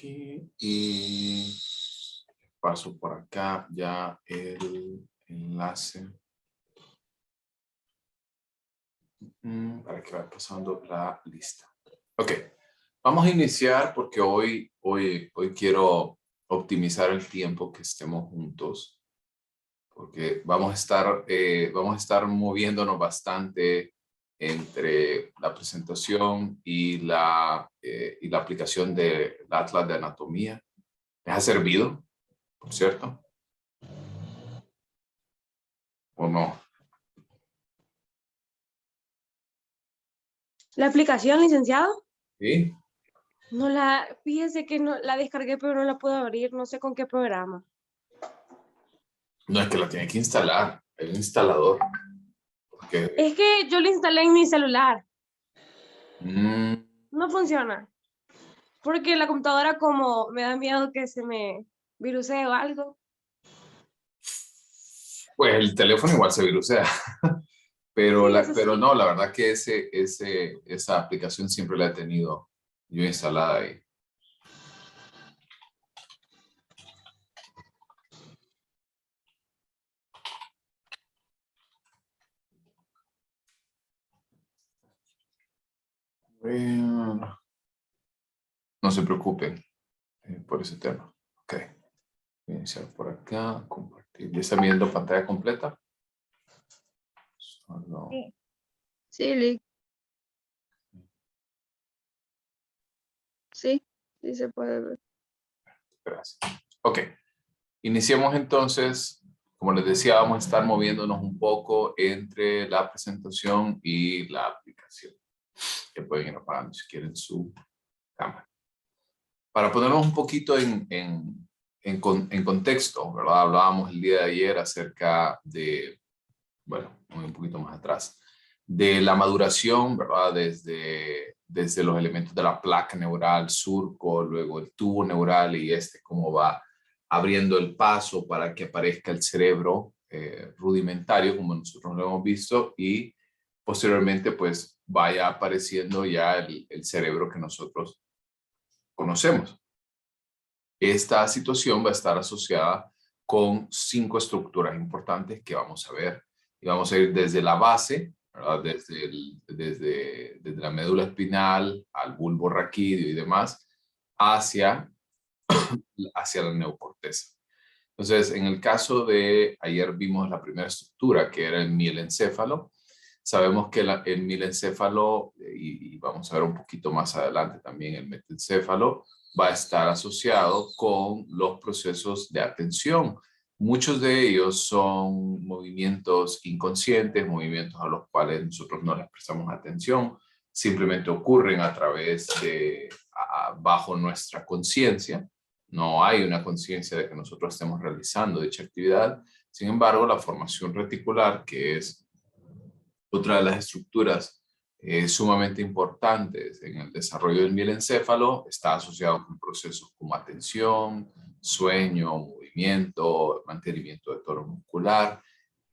aquí y paso por acá ya el enlace para que vaya pasando la lista. Ok, vamos a iniciar porque hoy quiero optimizar el tiempo que estemos juntos, porque vamos a estar moviéndonos bastante entre la presentación y la aplicación del Atlas de Anatomía. ¿Les ha servido, por cierto? ¿O no? ¿La aplicación, licenciado? ¿Sí? Fíjese que no la descargué, pero no la puedo abrir, no sé con qué programa. No, es que la tiene que instalar, el instalador. Porque, Es que yo la instalé en mi celular, mm, no funciona. Porque la computadora como me da miedo que se me virusee o algo. pues el teléfono igual se virusea. Pero, Sí, eso pero sí. no, la verdad que esa aplicación siempre la he tenido yo instalada ahí. Bueno, no se preocupen por ese tema. Ok. Voy a iniciar por acá, compartir. ¿Ya está viendo pantalla completa? Solo... Sí. Sí, Lick. Sí, sí se puede ver. Gracias. Ok. Iniciemos entonces. Como les decía, vamos a estar moviéndonos un poco entre la presentación y la aplicación. Que pueden ir apagando si quieren su cámara. Para ponernos un poquito en contexto, ¿verdad? Hablábamos el día de ayer acerca de, bueno, un poquito más atrás, de la maduración, ¿verdad? Desde los elementos de la placa neural, surco, luego el tubo neural y cómo va abriendo el paso para que aparezca el cerebro rudimentario, como nosotros lo hemos visto, y posteriormente, pues, vaya apareciendo ya el cerebro que nosotros conocemos. Esta situación va a estar asociada con 5 estructuras importantes que vamos a ver. Y vamos a ir desde la base, ¿verdad? Desde la médula espinal al bulbo raquídeo y demás, hacia la neocorteza. Entonces, en el caso de ayer vimos la primera estructura, que era el mielencéfalo. Sabemos que el mielencéfalo, y vamos a ver un poquito más adelante también el metencéfalo, va a estar asociado con los procesos de atención. Muchos de ellos son movimientos inconscientes, movimientos a los cuales nosotros no les prestamos atención, simplemente ocurren a través bajo nuestra conciencia. No hay una conciencia de que nosotros estemos realizando dicha actividad. Sin embargo, la formación reticular, que es otra de las estructuras sumamente importantes en el desarrollo del mielencéfalo, está asociado con procesos como atención, sueño, movimiento, mantenimiento de tono muscular,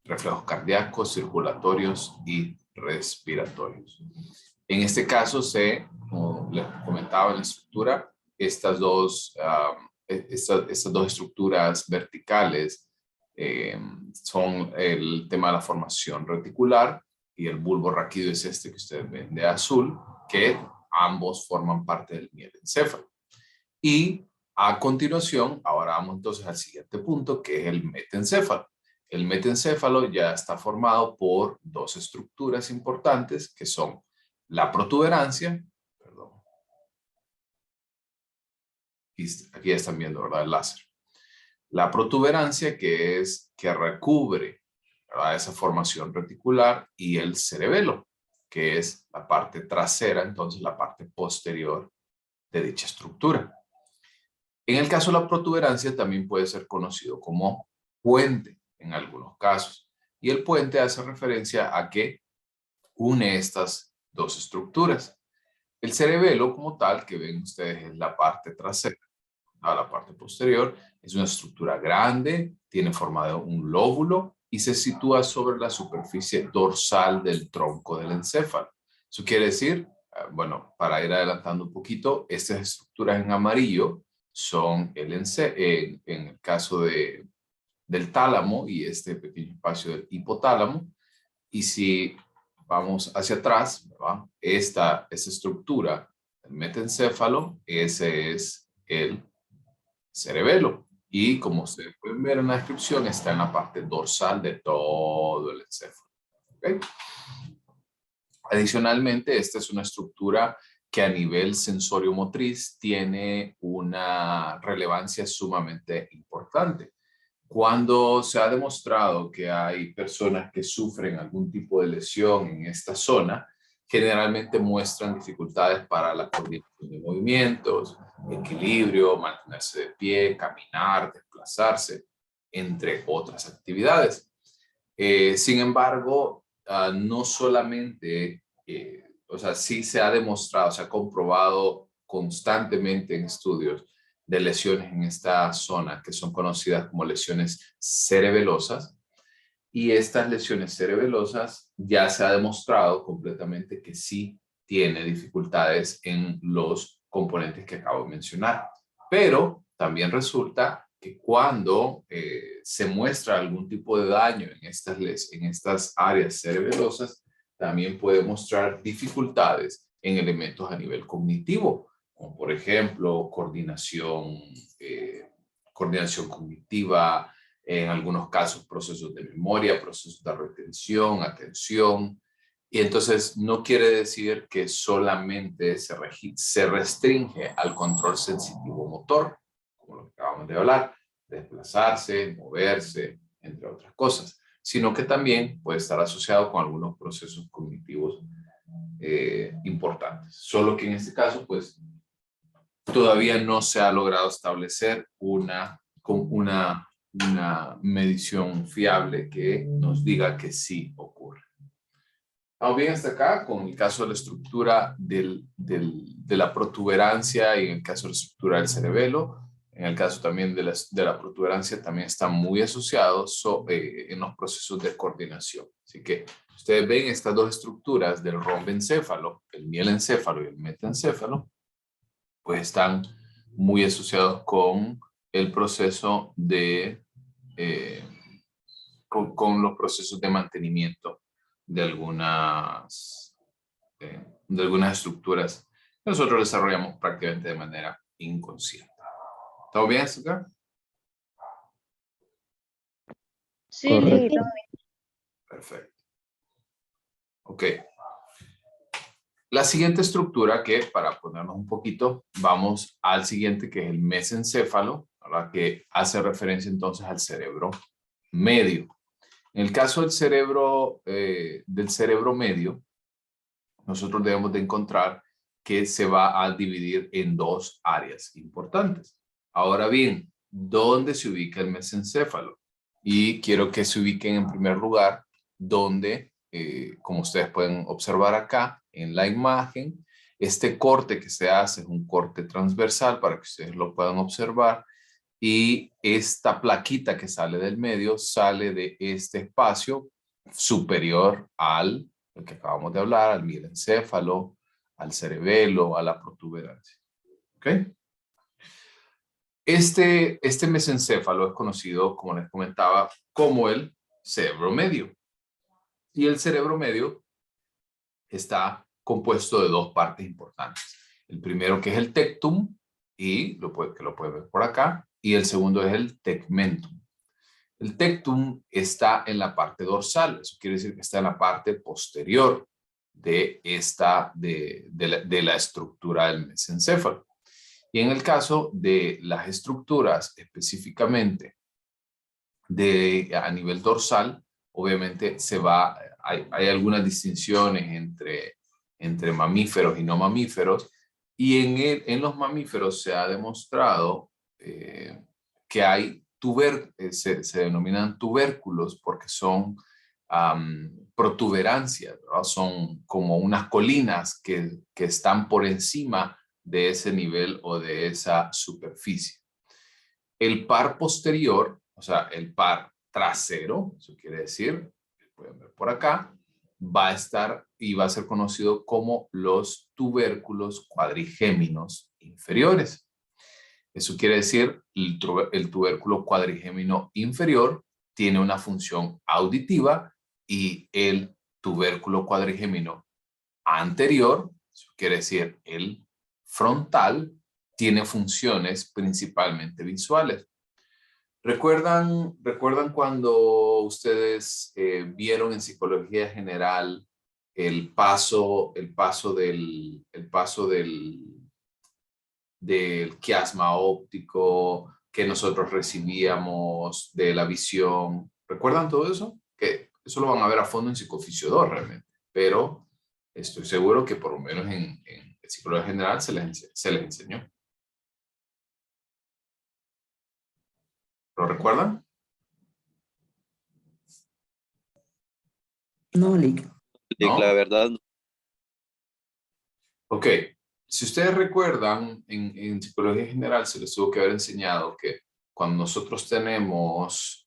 reflejos cardíacos, circulatorios y respiratorios. En este caso, como les comentaba en la estructura, estas dos estructuras verticales son el tema de la formación reticular y el bulbo raquídeo es que ustedes ven de azul, que ambos forman parte del mielencéfalo. Y a continuación, ahora vamos entonces al siguiente punto, que es el metencéfalo. El metencéfalo ya está formado por 2 estructuras importantes, que son la protuberancia, perdón, aquí ya están viendo, ¿verdad? El láser. La protuberancia que recubre, ¿verdad?, esa formación reticular, y el cerebelo, que es la parte trasera, entonces la parte posterior de dicha estructura. En el caso de la protuberancia también puede ser conocido como puente en algunos casos. Y el puente hace referencia a que une estas 2 estructuras. El cerebelo como tal, que ven ustedes, es la parte trasera. A la parte posterior es una estructura grande, tiene forma de un lóbulo y se sitúa sobre la superficie dorsal del tronco del encéfalo. Eso quiere decir, bueno, para ir adelantando un poquito, estas estructuras en amarillo son en el caso del tálamo y este pequeño espacio del hipotálamo. Y si vamos hacia atrás, ¿verdad? Esta estructura, el metencéfalo, ese es el cerebelo. Y como ustedes pueden ver en la descripción, está en la parte dorsal de todo el encéfalo. ¿Okay? Adicionalmente, esta es una estructura que a nivel sensorio-motriz tiene una relevancia sumamente importante. Cuando se ha demostrado que hay personas que sufren algún tipo de lesión en esta zona, generalmente muestran dificultades para la coordinación de movimientos, equilibrio, mantenerse de pie, caminar, desplazarse, entre otras actividades. Sin embargo, no solamente, o sea, sí se ha demostrado, se ha comprobado constantemente en estudios de lesiones en esta zona que son conocidas como lesiones cerebelosas. Y estas lesiones cerebelosas ya se ha demostrado completamente que sí tiene dificultades en los componentes que acabo de mencionar. Pero también resulta que cuando se muestra algún tipo de daño en estas áreas cerebelosas, también puede mostrar dificultades en elementos a nivel cognitivo, como por ejemplo coordinación cognitiva, en algunos casos procesos de memoria, procesos de retención, atención. Y entonces no quiere decir que solamente se restringe al control sensitivo motor, como lo que acabamos de hablar, desplazarse, moverse, entre otras cosas, sino que también puede estar asociado con algunos procesos cognitivos importantes. Solo que en este caso, pues, todavía no se ha logrado establecer una medición fiable que nos diga que sí ocurre. Vamos bien hasta acá con el caso de la estructura de la protuberancia y en el caso de la estructura del cerebelo. En el caso también de la protuberancia también están muy asociados en los procesos de coordinación. Así que ustedes ven estas dos estructuras del rombencéfalo, el mielencéfalo y el metencéfalo, pues están muy asociados con el proceso con los procesos de mantenimiento de algunas estructuras que nosotros desarrollamos prácticamente de manera inconsciente. ¿Todo bien, Azúcar? Sí, listo. Perfecto. Ok. La siguiente estructura que, para ponernos un poquito, vamos al siguiente, que es el mesencéfalo, ¿verdad? Que hace referencia entonces al cerebro medio. En el caso del cerebro medio, nosotros debemos de encontrar que se va a dividir en dos áreas importantes. Ahora bien, ¿dónde se ubica el mesencéfalo? Y quiero que se ubiquen en primer lugar donde, como ustedes pueden observar acá en la imagen, este corte que se hace es un corte transversal para que ustedes lo puedan observar. Y esta plaquita que sale del medio sale de este espacio superior al que acabamos de hablar, al mielencéfalo, al cerebelo, a la protuberancia. ¿Ok? Este mesencéfalo es conocido, como les comentaba, como el cerebro medio. Y el cerebro medio está compuesto de dos partes importantes. El primero, que es el tectum, y que lo pueden ver por acá, y el segundo es el tegmentum. El tectum está en la parte dorsal, eso quiere decir que está en la parte posterior de la estructura del mesencéfalo. Y en el caso de las estructuras específicamente a nivel dorsal, obviamente hay algunas distinciones entre mamíferos y no mamíferos, y en los mamíferos se ha demostrado que hay se denominan tubérculos porque son protuberancias, ¿verdad? Son como unas colinas que están por encima de ese nivel o de esa superficie. El par posterior, o sea, el par trasero, eso quiere decir, pueden ver por acá, va a estar y va a ser conocido como los tubérculos cuadrigéminos inferiores. Eso quiere decir el tubérculo cuadrigémino inferior tiene una función auditiva y el tubérculo cuadrigémino anterior, eso quiere decir el frontal, tiene funciones principalmente visuales. ¿Recuerdan cuando ustedes vieron en psicología general el paso del quiasma óptico que nosotros recibíamos de la visión? ¿Recuerdan todo eso? Que eso lo van a ver a fondo en Psicofisio 2 realmente, pero estoy seguro que por lo menos en psicología general se les enseñó. ¿Lo recuerdan? No, Lick. ¿No? La verdad, Ok, si ustedes recuerdan, en psicología general se les tuvo que haber enseñado que cuando nosotros tenemos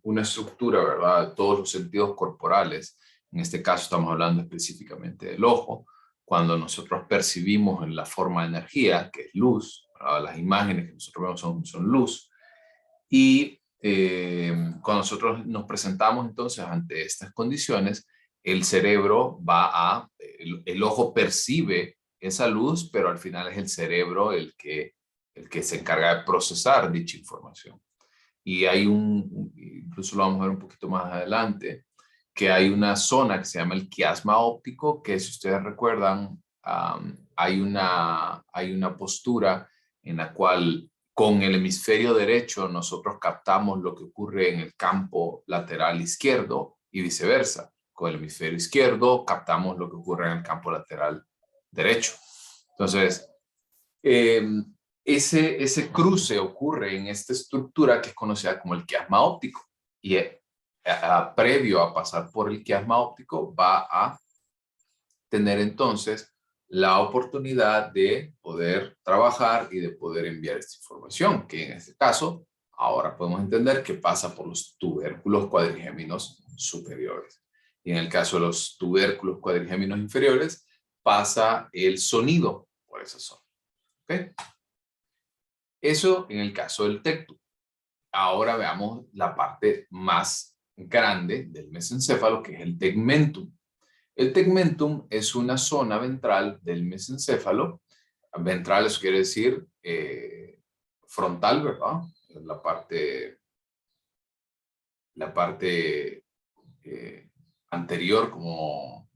una estructura, ¿verdad? De todos los sentidos corporales. En este caso estamos hablando específicamente del ojo. Cuando nosotros percibimos en la forma de energía, que es luz, ¿verdad? Las imágenes que nosotros vemos son luz. Y cuando nosotros nos presentamos entonces ante estas condiciones, el cerebro el ojo percibe esa luz, pero al final es el cerebro el que se encarga de procesar dicha información. Y hay incluso lo vamos a ver un poquito más adelante, que hay una zona que se llama el quiasma óptico, que si ustedes recuerdan, hay una postura en la cual con el hemisferio derecho nosotros captamos lo que ocurre en el campo lateral izquierdo y viceversa. Con el hemisferio izquierdo captamos lo que ocurre en el campo lateral derecho. Entonces, ese cruce ocurre en esta estructura que es conocida como el quiasma óptico. Y previo a pasar por el quiasma óptico va a tener entonces la oportunidad de poder trabajar y de poder enviar esta información, que en este caso ahora podemos entender que pasa por los tubérculos cuadrigéminos superiores. Y en el caso de los tubérculos cuadrigéminos inferiores pasa el sonido por esa zona. ¿Okay? Eso en el caso del tecto. Ahora veamos la parte más grande del mesencéfalo, que es el tegmentum. El tegmentum es una zona ventral del mesencéfalo. Ventral, eso quiere decir frontal, ¿verdad? La parte anterior, como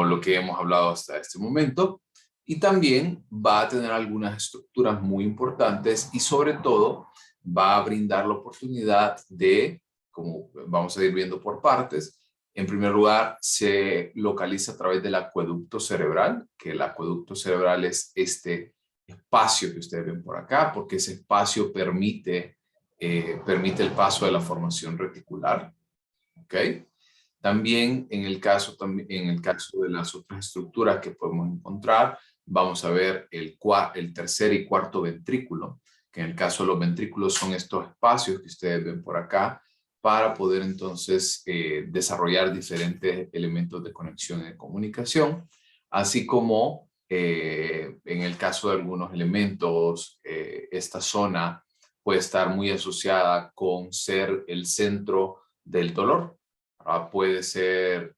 lo que hemos hablado hasta este momento. Y también va a tener algunas estructuras muy importantes y sobre todo va a brindar la oportunidad de, como vamos a ir viendo por partes, en primer lugar se localiza a través del acueducto cerebral, que el acueducto cerebral es este espacio que ustedes ven por acá, porque ese espacio permite el paso de la formación reticular. ¿Ok? También en el caso de las otras estructuras que podemos encontrar, vamos a ver el tercer y cuarto ventrículo, que en el caso de los ventrículos son estos espacios que ustedes ven por acá, para poder entonces desarrollar diferentes elementos de conexión y de comunicación, así como en el caso de algunos elementos, esta zona puede estar muy asociada con ser el centro del dolor. Puede ser,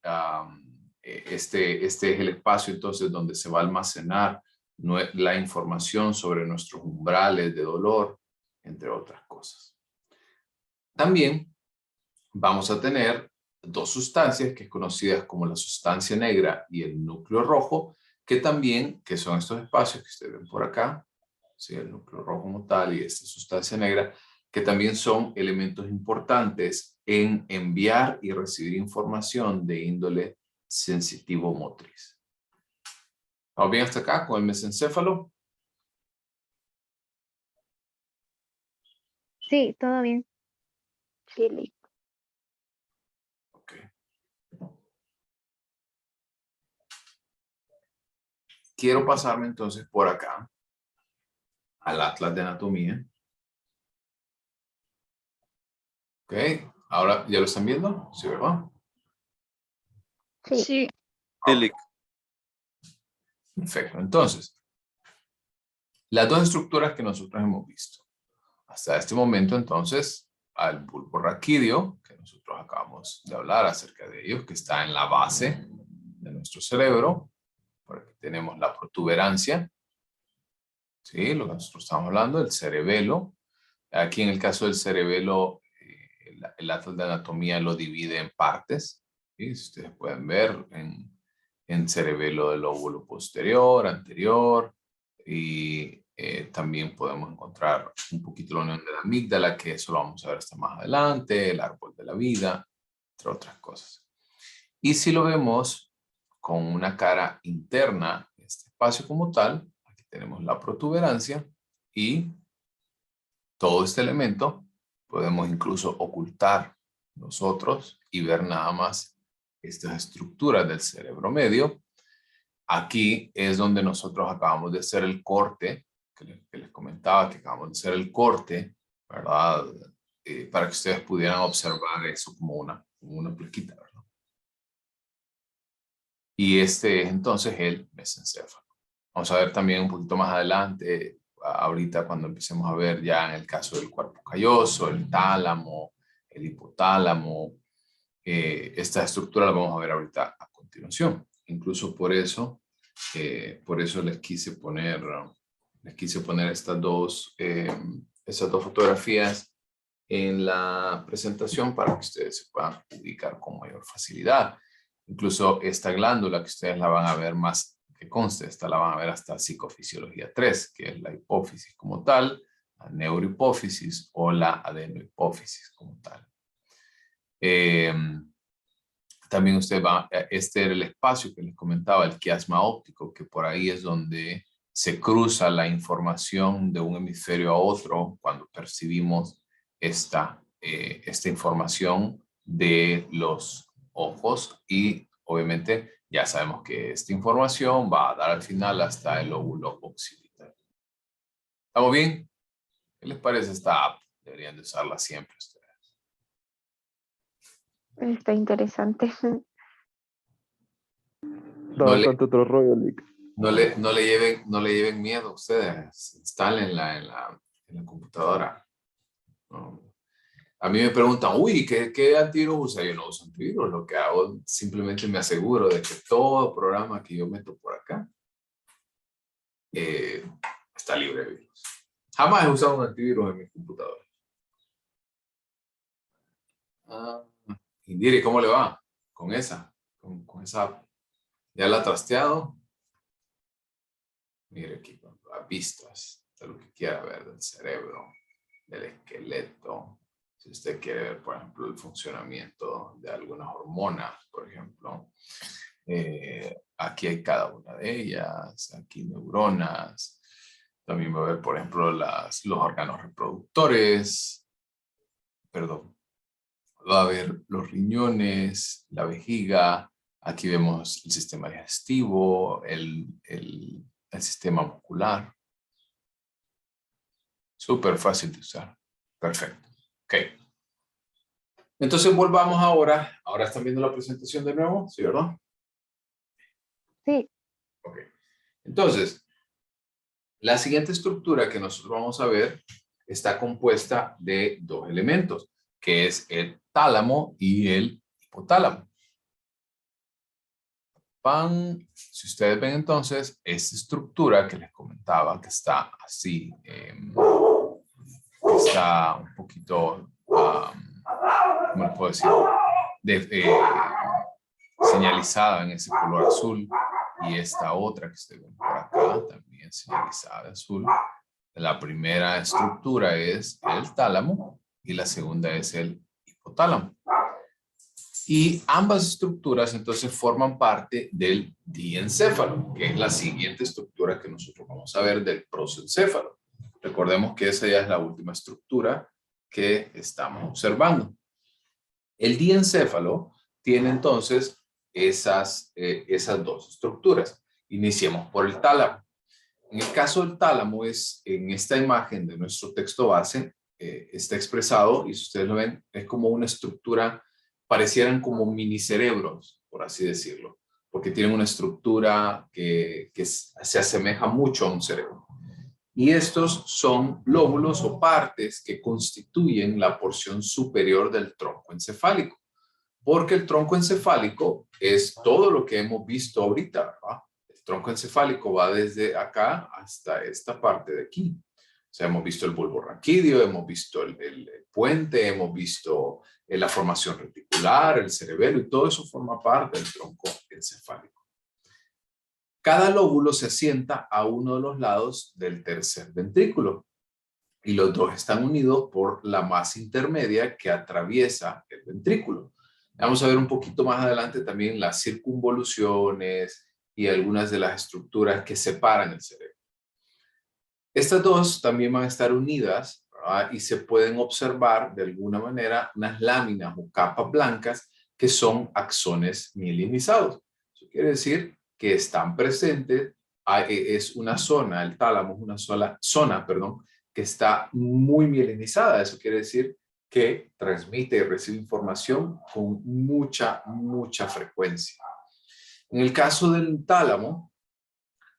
este es el espacio entonces donde se va a almacenar la información sobre nuestros umbrales de dolor, entre otras cosas. También vamos a tener dos sustancias que es conocidas como la sustancia negra y el núcleo rojo, que son estos espacios que ustedes ven por acá, ¿sí? El núcleo rojo como tal y esta sustancia negra, que también son elementos importantes en enviar y recibir información de índole sensitivo motriz. ¿Vamos bien hasta acá con el mesencéfalo? Sí, todo bien. Sí, listo. Ok. Quiero pasarme entonces por acá al atlas de anatomía. Ok, ahora ya lo están viendo, ¿sí, verdad? Sí. Sí. Lick. Perfecto. Entonces, las dos estructuras que nosotros hemos visto hasta este momento, entonces, al bulbo raquídeo, que nosotros acabamos de hablar acerca de ellos, que está en la base de nuestro cerebro. Por aquí tenemos la protuberancia, ¿sí? Lo que nosotros estamos hablando, el cerebelo. Aquí en el caso del cerebelo, el atlas de anatomía lo divide en partes, ¿sí? Si ustedes pueden ver en cerebelo del lóbulo posterior, anterior, y también podemos encontrar un poquito la unión de la amígdala, que eso lo vamos a ver hasta más adelante, el árbol de la vida, entre otras cosas. Y si lo vemos con una cara interna, este espacio como tal, aquí tenemos la protuberancia y todo este elemento podemos incluso ocultar nosotros y ver nada más estas estructuras del cerebro medio. Aquí es donde nosotros acabamos de hacer el corte, que les comentaba que acabamos de hacer el corte, ¿verdad? Para que ustedes pudieran observar eso como una plaquita, ¿verdad? Y este es entonces el mesencéfalo. Vamos a ver también un poquito más adelante, ahorita cuando empecemos a ver ya en el caso del cuerpo calloso, el tálamo, el hipotálamo, esta estructura la vamos a ver ahorita a continuación. Incluso por eso les quise poner estas dos fotografías en la presentación para que ustedes se puedan ubicar con mayor facilidad. Incluso esta glándula que ustedes la van a ver más que conste, esta la van a ver hasta psicofisiología 3, que es la hipófisis como tal, la neurohipófisis o la adenohipófisis como tal. También usted este era el espacio que les comentaba, el quiasma óptico, que por ahí es donde se cruza la información de un hemisferio a otro cuando percibimos esta información de los ojos, y obviamente ya sabemos que esta información va a dar al final hasta el lóbulo occipital. ¿Estamos bien? ¿Qué les parece esta app? Deberían de usarla siempre ustedes. Está interesante. Da bastante otro rollo, Lick. No le lleven miedo a ustedes. Instálenla en la computadora. ¿No? A mí me preguntan, uy, ¿qué antivirus usa? Yo no uso antivirus. Lo que hago, simplemente me aseguro de que todo programa que yo meto por acá está libre de virus. Jamás he usado un antivirus en mi computadora. Indire, ¿cómo le va? Con esa app. ¿Ya la ha trasteado? Mire aquí, las vistas de lo que quiera ver del cerebro, del esqueleto. Si usted quiere ver, por ejemplo, el funcionamiento de algunas hormonas, por ejemplo. Aquí hay cada una de ellas, aquí neuronas. También va a ver, por ejemplo, los órganos reproductores. Perdón. Va a ver los riñones, la vejiga. Aquí vemos el sistema digestivo, el sistema muscular. Súper fácil de usar. Perfecto. Ok. Entonces volvamos ahora. Ahora están viendo la presentación de nuevo, ¿sí, verdad? Sí. Ok. Entonces, la siguiente estructura que nosotros vamos a ver está compuesta de dos elementos, que es el tálamo y el hipotálamo. Si ustedes ven entonces, esta estructura que les comentaba, que está así, está un poquito, ¿cómo les puedo decir? Señalizada en ese color azul, y esta otra que ustedes ven por acá, también señalizada de azul. La primera estructura es el tálamo y la segunda es el hipotálamo. Y ambas estructuras entonces forman parte del diencéfalo, que es la siguiente estructura que nosotros vamos a ver del prosencéfalo. Recordemos que esa ya es la última estructura que estamos observando. El diencéfalo tiene entonces esas dos estructuras. Iniciemos por el tálamo. En el caso del tálamo, en esta imagen de nuestro texto base, está expresado, y si ustedes lo ven, es como una estructura, parecieran como mini cerebros, por así decirlo, porque tienen una estructura que se asemeja mucho a un cerebro. Y estos son lóbulos o partes que constituyen la porción superior del tronco encefálico, porque el tronco encefálico es todo lo que hemos visto ahorita, ¿verdad? El tronco encefálico va desde acá hasta esta parte de aquí. O sea, hemos visto el bulbo raquídeo, hemos visto el puente, hemos visto la formación reticular, el cerebelo, y todo eso forma parte del tronco encefálico. Cada lóbulo se asienta a uno de los lados del tercer ventrículo y los dos están unidos por la masa intermedia que atraviesa el ventrículo. Vamos a ver un poquito más adelante también las circunvoluciones y algunas de las estructuras que separan el cerebro. Estas dos también van a estar unidas, ¿verdad? Y se pueden observar de alguna manera unas láminas o capas blancas que son axones mielinizados. Eso quiere decir que están presentes, es una zona, el tálamo es una sola zona, perdón, que está muy mielinizada. Eso quiere decir que transmite y recibe información con mucha frecuencia. En el caso del tálamo,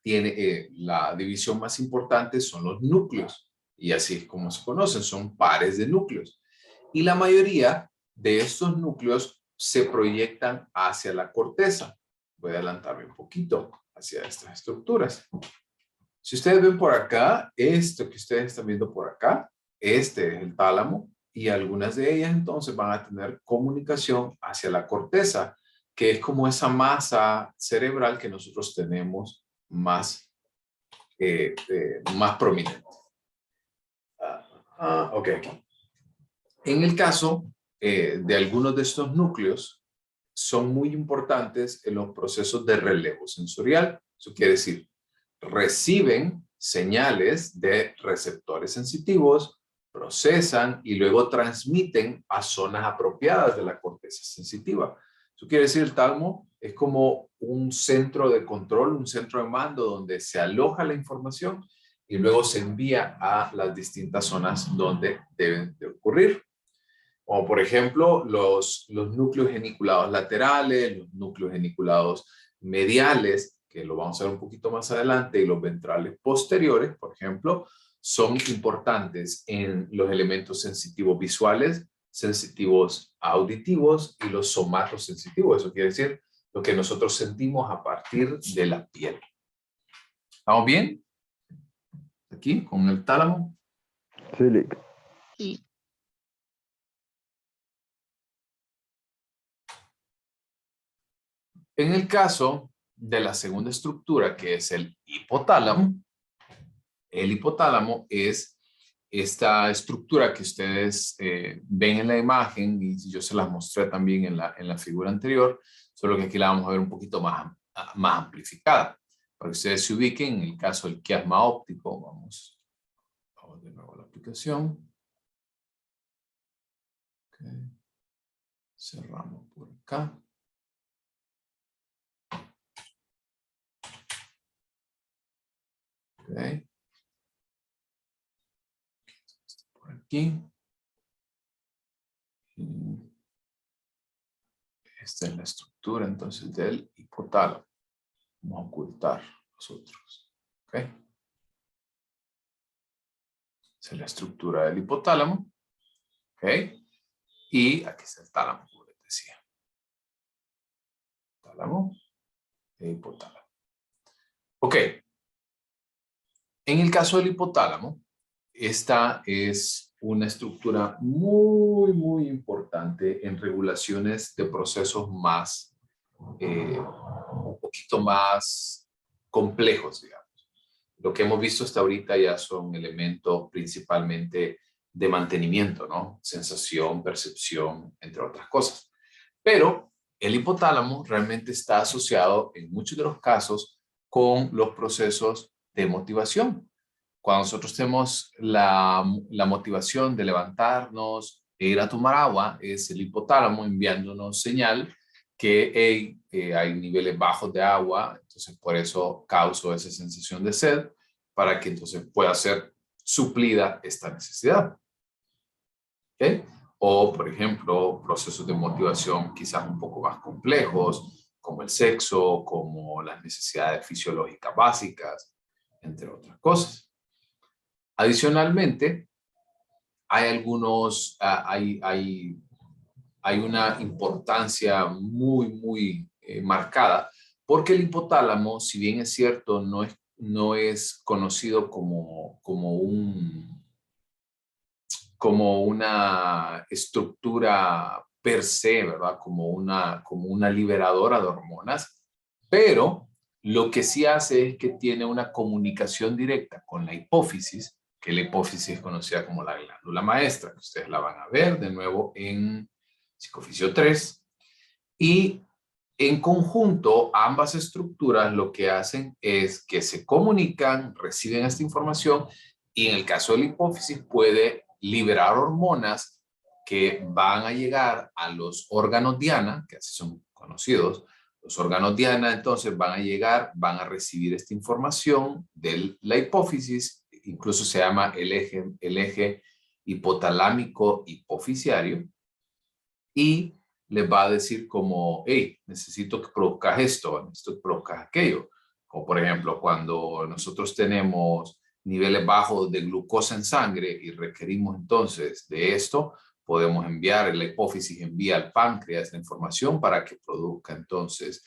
tiene la división más importante son los núcleos, y así es como se conocen, son pares de núcleos. Y la mayoría de estos núcleos se proyectan hacia la corteza. Voy a adelantarme un poquito hacia estas estructuras. Si ustedes ven por acá, esto que ustedes están viendo por acá, este es el tálamo, y algunas de ellas entonces van a tener comunicación hacia la corteza, que es como esa masa cerebral que nosotros tenemos más prominente. Ok. En el caso de algunos de estos núcleos, son muy importantes en los procesos de relevo sensorial. Eso quiere decir, reciben señales de receptores sensitivos, procesan y luego transmiten a zonas apropiadas de la corteza sensitiva. Eso quiere decir, el tálamo es como un centro de control, un centro de mando donde se aloja la información y luego se envía a las distintas zonas donde deben de ocurrir. Como por ejemplo, los núcleos geniculados laterales, los núcleos geniculados mediales, que lo vamos a ver un poquito más adelante, y los ventrales posteriores, por ejemplo, son importantes en los elementos sensitivos visuales, sensitivos auditivos y los somatos sensitivos. Eso quiere decir lo que nosotros sentimos a partir de la piel. ¿Estamos bien? Aquí, con el tálamo. Sí, Lick. Sí. En el caso de la segunda estructura, que es el hipotálamo es esta estructura que ustedes ven en la imagen, y yo se las mostré también en la figura anterior, solo que aquí la vamos a ver un poquito más amplificada. Para que ustedes se ubiquen, en el caso del quiasma óptico, vamos de nuevo a la aplicación. Okay. Cerramos por acá. Okay. Por aquí. Y esta es la estructura entonces del hipotálamo. Vamos a ocultar los otros. Okay. Esa es la estructura del hipotálamo. Okay. Y aquí está el tálamo, como les decía. Tálamo e hipotálamo. Ok. En el caso del hipotálamo, esta es una estructura muy importante en regulaciones de procesos más, un poquito más complejos, digamos. Lo que hemos visto hasta ahorita ya son elementos principalmente de mantenimiento, ¿no? Sensación, percepción, entre otras cosas. Pero el hipotálamo realmente está asociado en muchos de los casos con los procesos de motivación. Cuando nosotros tenemos la motivación de levantarnos e ir a tomar agua, es el hipotálamo enviándonos señal que hay niveles bajos de agua, entonces por eso causa esa sensación de sed, para que entonces pueda ser suplida esta necesidad. ¿Okay? O, por ejemplo, procesos de motivación quizás un poco más complejos, el sexo, como las necesidades fisiológicas básicas, entre otras cosas. Adicionalmente, hay una importancia muy marcada, porque el hipotálamo, si bien es cierto, no es conocido como una estructura per se, ¿verdad? Como una liberadora de hormonas, pero lo que sí hace es que tiene una comunicación directa con la hipófisis, que la hipófisis es conocida como la glándula maestra, que ustedes la van a ver de nuevo en Psicofisio 3, y en conjunto ambas estructuras lo que hacen es que se comunican, reciben esta información, y en el caso de la hipófisis puede liberar hormonas que van a llegar a los órganos diana, que así son conocidos. Los órganos diana entonces van a llegar, van a recibir esta información de la hipófisis, incluso se llama el eje hipotalámico hipofisiario, y les va a decir como, hey, necesito que produzcas esto, necesito que produzcas aquello. Como por ejemplo, cuando nosotros tenemos niveles bajos de glucosa en sangre y requerimos entonces de esto, podemos enviar, la hipófisis envía al páncreas la información para que produzca entonces,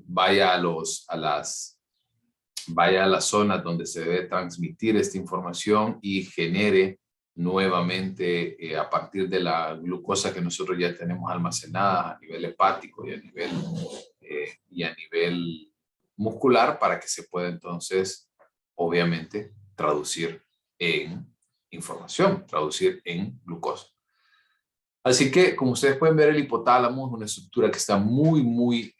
vaya a las zonas donde se debe transmitir esta información y genere nuevamente a partir de la glucosa que nosotros ya tenemos almacenada a nivel hepático y a nivel muscular, para que se pueda entonces obviamente traducir en información, traducir en glucosa. Así que, como ustedes pueden ver, el hipotálamo es una estructura que está muy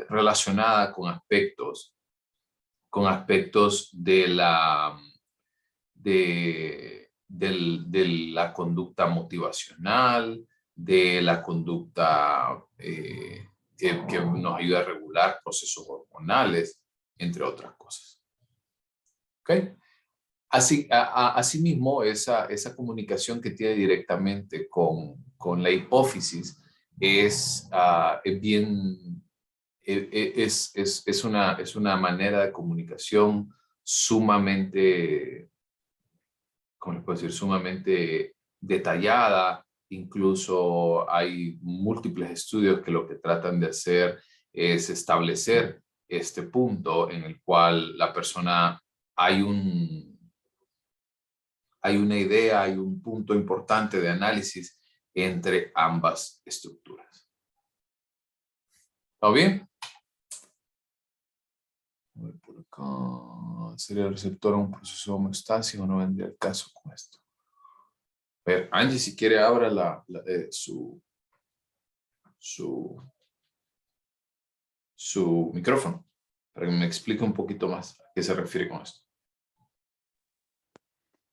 relacionada con aspectos de la conducta motivacional, de la conducta que nos ayuda a regular procesos hormonales, entre otras cosas. ¿Ok? Asimismo, esa comunicación que tiene directamente con la hipófisis es una manera de comunicación sumamente, ¿cómo les puedo decir? Sumamente detallada. Incluso hay múltiples estudios que lo que tratan de hacer es establecer este punto en el cual la persona hay una idea, hay un punto importante de análisis entre ambas estructuras. ¿Está bien? A ver por acá. ¿Sería el receptor un proceso de homeostasis o no vendría el caso con esto? A ver, Angie, si quiere, abra su micrófono para que me explique un poquito más a qué se refiere con esto.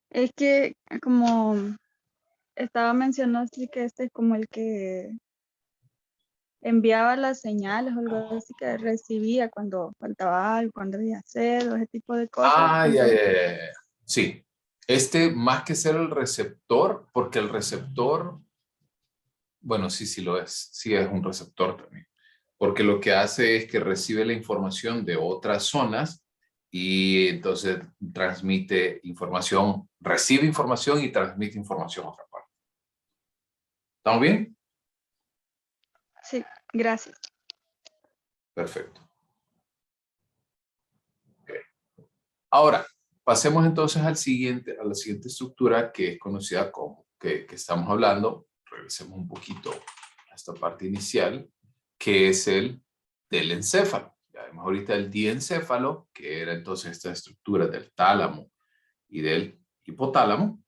Es que como estaba mencionando, así que este es como el que enviaba las señales o algo así que recibía cuando faltaba algo, cuando debía hacer, o ese tipo de cosas. Ya. Sí. Más que ser el receptor, porque el receptor, bueno, sí lo es. Sí es un receptor también. Porque lo que hace es que recibe la información de otras zonas y entonces transmite información, recibe información y transmite información a otra parte. ¿Estamos bien? Sí, gracias. Perfecto. Okay. Ahora, pasemos entonces a la siguiente estructura que es conocida como, que estamos hablando. Regresemos un poquito a esta parte inicial, que es el telencéfalo. Ya vemos ahorita el diencéfalo, que era entonces esta estructura del tálamo y del hipotálamo.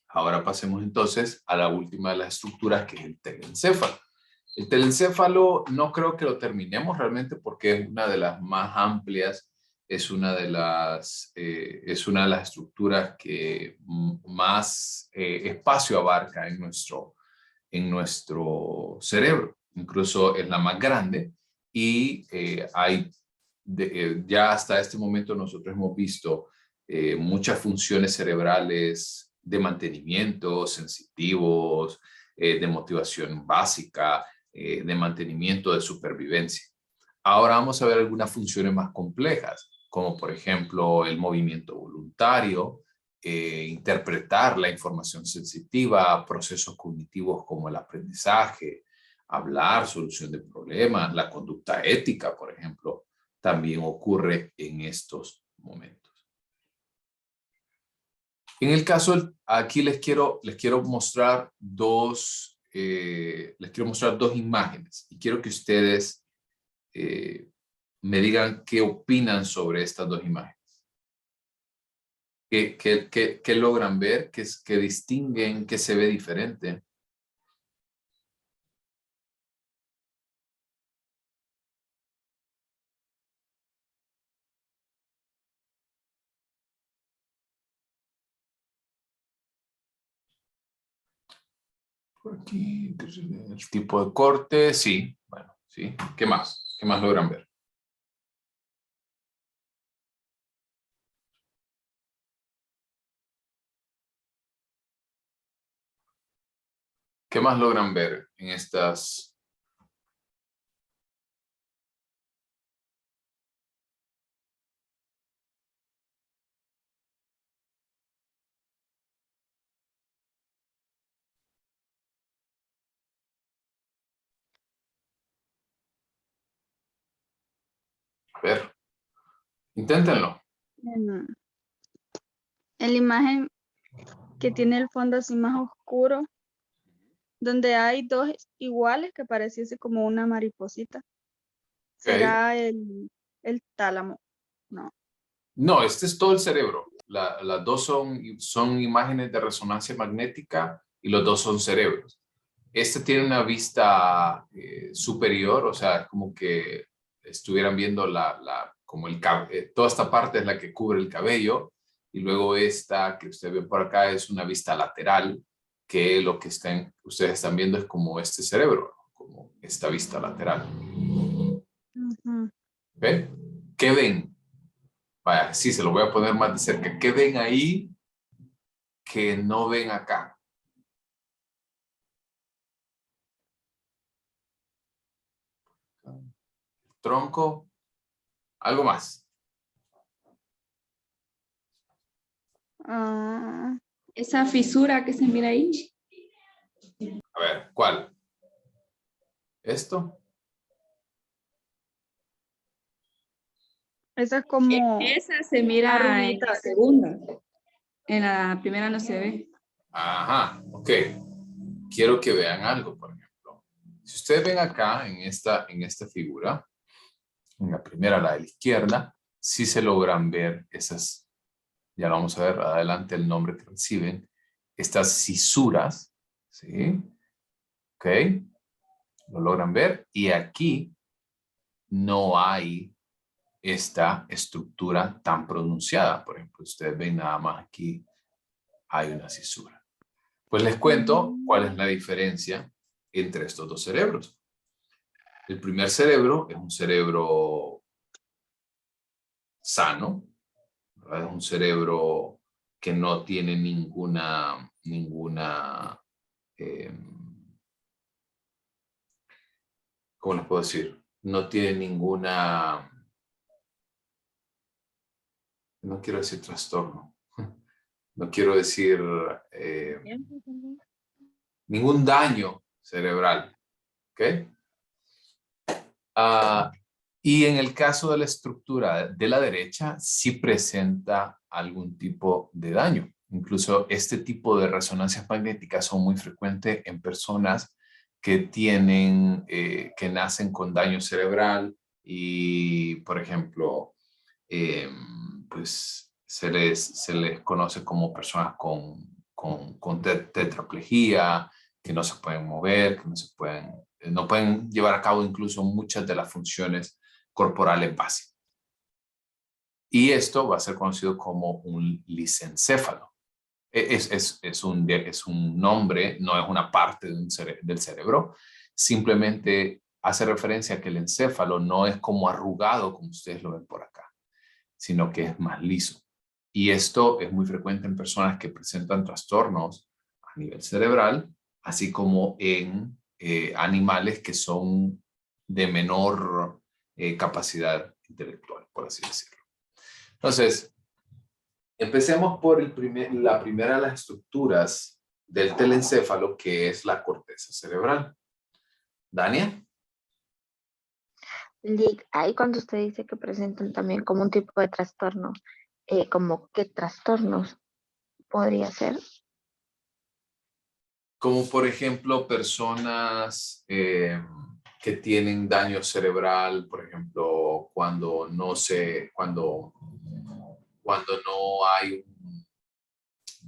Ahora pasemos entonces a la última de las estructuras, que es el telencéfalo. El telencéfalo no creo que lo terminemos realmente porque es una de las más amplias, es una de las estructuras que más espacio abarca en nuestro cerebro. Incluso es la más grande y ya hasta este momento nosotros hemos visto muchas funciones cerebrales de mantenimiento, sensitivos, de motivación básica, de mantenimiento, de supervivencia. Ahora vamos a ver algunas funciones más complejas, como por ejemplo el movimiento voluntario, interpretar la información sensitiva, procesos cognitivos como el aprendizaje, hablar, solución de problemas, la conducta ética, por ejemplo, también ocurre en estos momentos. En el caso, aquí les quiero mostrar dos imágenes y quiero que ustedes me digan qué opinan sobre estas dos imágenes. ¿Qué logran ver? ¿Qué distinguen? ¿Qué se ve diferente? Por aquí, el tipo de corte, sí. Bueno, sí. ¿Qué más? ¿Qué más logran ver? ¿Qué más logran ver en estas? A ver, inténtenlo. En la imagen que tiene el fondo así más oscuro, donde hay dos iguales que pareciese como una mariposita. ¿Será el tálamo? No. No, este es todo el cerebro. Las dos son imágenes de resonancia magnética y los dos son cerebros. Este tiene una vista superior, o sea, es como que estuvieran viendo como toda esta parte es la que cubre el cabello, y luego esta que usted ve por acá es una vista lateral, que lo que ustedes están viendo es como este cerebro, como esta vista lateral. ¿Ven? ¿Qué ven? Vaya, sí, se lo voy a poner más de cerca. ¿Qué ven ahí que no ven acá? Tronco, algo más. Esa fisura que se mira ahí. A ver, ¿cuál? ¿Esto? Esa es como... Esa se mira en la segunda. En la primera no se ve. Ajá, ok. Quiero que vean algo, por ejemplo. Si ustedes ven acá en esta figura, en la primera, la de la izquierda, sí se logran ver esas, ya lo vamos a ver adelante el nombre que reciben, estas cisuras, ¿sí? Ok, lo logran ver. Y aquí no hay esta estructura tan pronunciada. Por ejemplo, ustedes ven nada más aquí hay una cisura. Pues les cuento cuál es la diferencia entre estos dos cerebros. El primer cerebro es un cerebro sano, ¿verdad? Es un cerebro que no tiene ninguna ¿cómo les puedo decir? No tiene ninguna, no quiero decir trastorno, no quiero decir ningún daño cerebral, ¿ok? Y en el caso de la estructura de la derecha, sí presenta algún tipo de daño. Incluso este tipo de resonancias magnéticas son muy frecuentes en personas que tienen, que nacen con daño cerebral y, por ejemplo, pues se les conoce como personas con tetraplegia, que no se pueden mover, que no pueden llevar a cabo incluso muchas de las funciones corporales básicas. Y esto va a ser conocido como un lisencéfalo. Es un nombre, no es una parte del cerebro. Simplemente hace referencia a que el encéfalo no es como arrugado, como ustedes lo ven por acá, sino que es más liso. Y esto es muy frecuente en personas que presentan trastornos a nivel cerebral, así como en animales que son de menor capacidad intelectual, por así decirlo. Entonces, empecemos por la primera de las estructuras del telencéfalo, que es la corteza cerebral. Dania. Ahí cuando usted dice que presentan también como un tipo de trastorno, como qué trastornos podría ser. Como por ejemplo personas que tienen daño cerebral, por ejemplo, cuando no hay,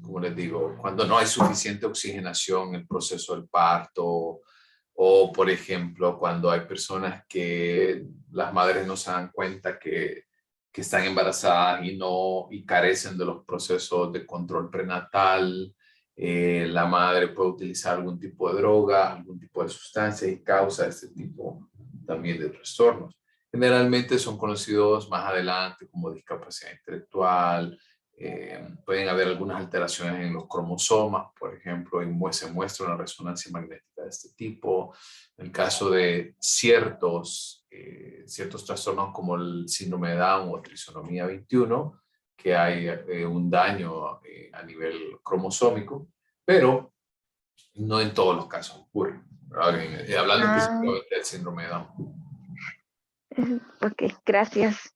como les digo, cuando no hay suficiente oxigenación en el proceso del parto, o por ejemplo, cuando hay personas que las madres no se dan cuenta que están embarazadas y carecen de los procesos de control prenatal. La madre puede utilizar algún tipo de droga, algún tipo de sustancia y causa este tipo también de trastornos. Generalmente son conocidos más adelante como discapacidad intelectual. Pueden haber algunas alteraciones en los cromosomas, por ejemplo, y se muestra una resonancia magnética de este tipo. En el caso de ciertos trastornos como el síndrome de Down o trisonomía 21, que hay un daño a nivel cromosómico, pero no en todos los casos ocurre. Hablando específicamente del síndrome de Down. Ok, gracias.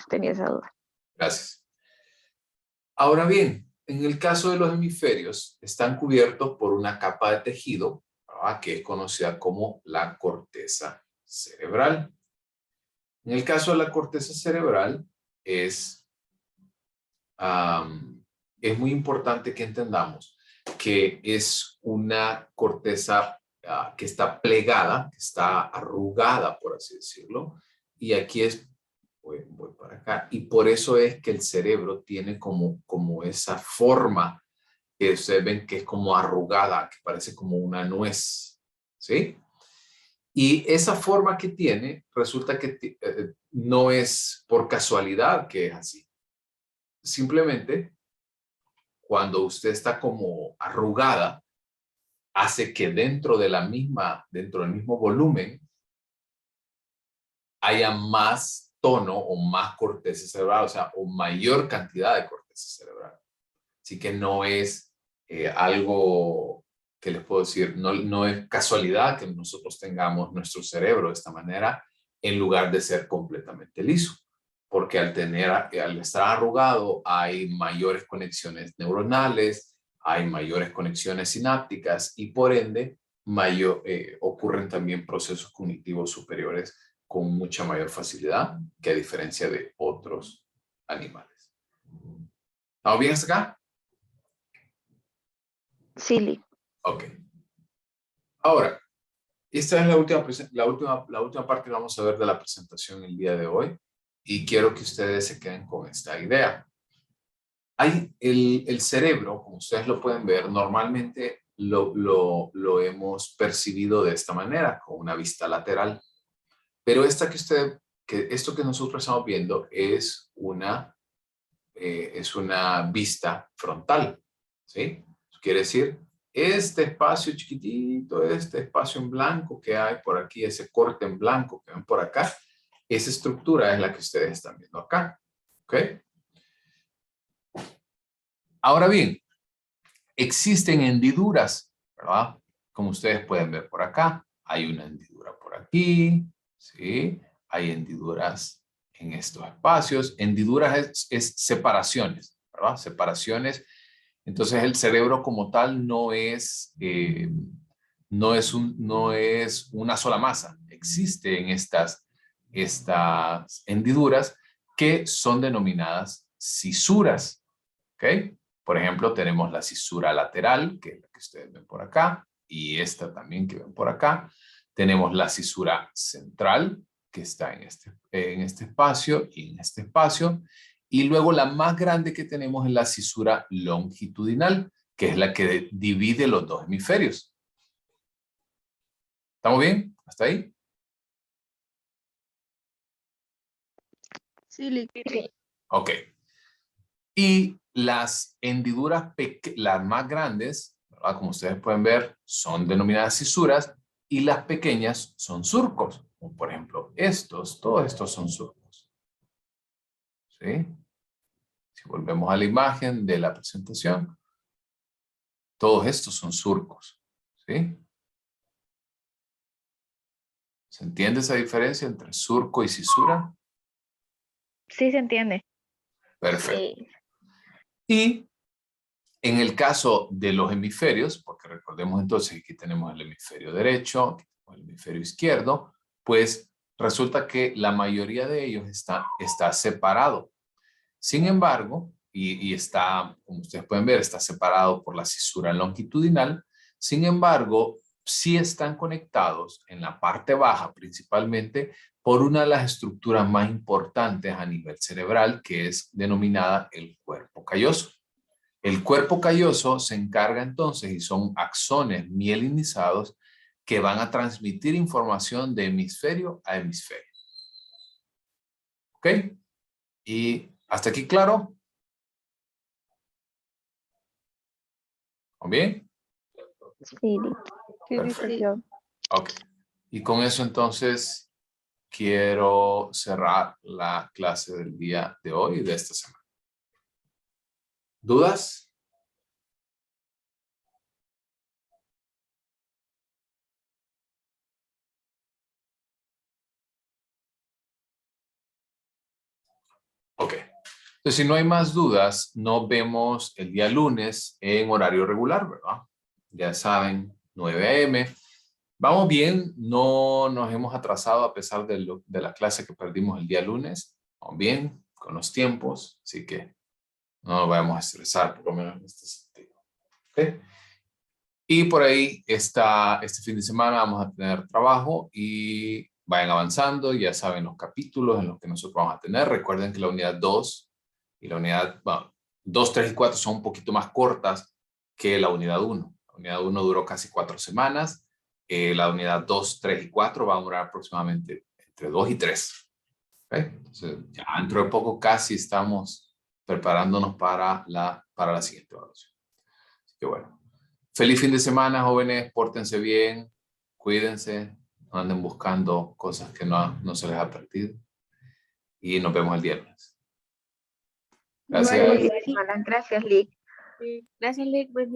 Tenía esa duda. Gracias. Ahora bien, en el caso de los hemisferios, están cubiertos por una capa de tejido, ¿verdad?, que es conocida como la corteza cerebral. En el caso de la corteza cerebral, es muy importante que entendamos que es una corteza que está plegada, que está arrugada, por así decirlo, y aquí voy para acá, y por eso es que el cerebro tiene como esa forma que ustedes ven que es como arrugada, que parece como una nuez, ¿sí? Y esa forma que tiene, resulta que no es por casualidad que es así. Simplemente, cuando usted está como arrugada, hace que dentro del mismo volumen, haya más tono o más corteza cerebral, o sea, o mayor cantidad de corteza cerebral. Así que no es algo que les puedo decir, no es casualidad que nosotros tengamos nuestro cerebro de esta manera en lugar de ser completamente liso. Porque al estar arrugado hay mayores conexiones neuronales, hay mayores conexiones sinápticas y por ende ocurren también procesos cognitivos superiores con mucha mayor facilidad que a diferencia de otros animales. ¿Estamos bien hasta acá? Sí, Ok. Ahora, esta es la última parte que vamos a ver de la presentación el día de hoy y quiero que ustedes se queden con esta idea. El cerebro, como ustedes lo pueden ver, normalmente lo hemos percibido de esta manera, con una vista lateral. Pero esto que nosotros estamos viendo es una vista frontal, ¿sí? Eso quiere decir, este espacio chiquitito, este espacio en blanco que hay por aquí, ese corte en blanco que ven por acá, esa estructura es la que ustedes están viendo acá, ¿ok? Ahora bien, existen hendiduras, ¿verdad? Como ustedes pueden ver por acá, hay una hendidura por aquí, ¿sí? Hay hendiduras en estos espacios. Hendiduras es separaciones, ¿verdad? Separaciones. Entonces el cerebro como tal no es una sola masa. Existen estas hendiduras que son denominadas cisuras, ¿ok? Por ejemplo, tenemos la cisura lateral, que es la que ustedes ven por acá, y esta también que ven por acá. Tenemos la cisura central, que está en este espacio y en este espacio. Y luego la más grande que tenemos es la cisura longitudinal, que es la que divide los dos hemisferios. ¿Estamos bien? ¿Hasta ahí? Sí, Ok. Y las hendiduras, las más grandes, ¿verdad? Como ustedes pueden ver, son denominadas cisuras y las pequeñas son surcos. Como por ejemplo, todos estos son surcos. ¿Sí? Si volvemos a la imagen de la presentación, todos estos son surcos. ¿Sí? ¿Se entiende esa diferencia entre surco y cisura? Sí, se entiende. Perfecto. Sí. Y en el caso de los hemisferios, porque recordemos entonces que aquí tenemos el hemisferio derecho, el hemisferio izquierdo, pues resulta que la mayoría de ellos está separado. Sin embargo, y está, como ustedes pueden ver, está separado por la cisura longitudinal. Sin embargo, sí están conectados en la parte baja principalmente por una de las estructuras más importantes a nivel cerebral, que es denominada el cuerpo calloso. El cuerpo calloso se encarga entonces y son axones mielinizados que van a transmitir información de hemisferio a hemisferio. ¿Ok? Y hasta aquí, ¿claro? ¿O bien? Sí, Perfecto. Ok. Y con eso entonces quiero cerrar la clase del día de hoy y de esta semana. ¿Dudas? Ok. Entonces, si no hay más dudas, nos vemos el día lunes en horario regular, ¿verdad? Ya saben, 9 a.m. Vamos bien, no nos hemos atrasado a pesar de la clase que perdimos el día lunes. Vamos bien con los tiempos, así que no nos vamos a estresar, por lo menos en este sentido. ¿Okay? Y por ahí, este fin de semana vamos a tener trabajo y vayan avanzando. Ya saben los capítulos en los que nosotros vamos a tener. Recuerden que la unidad 2 y la unidad 2, 3 y 4 son un poquito más cortas que la unidad 1. La unidad 1 duró casi 4 semanas. La unidad 2, 3 y 4 va a durar aproximadamente entre 2 y 3. ¿Okay? Entonces, ya dentro de poco casi estamos preparándonos para la siguiente evaluación. Así que bueno. Feliz fin de semana, jóvenes. Pórtense bien. Cuídense. No anden buscando cosas que no se les ha perdido. Y nos vemos el día lunes. Gracias. Gracias, Lick. Gracias, Lick. Buen día.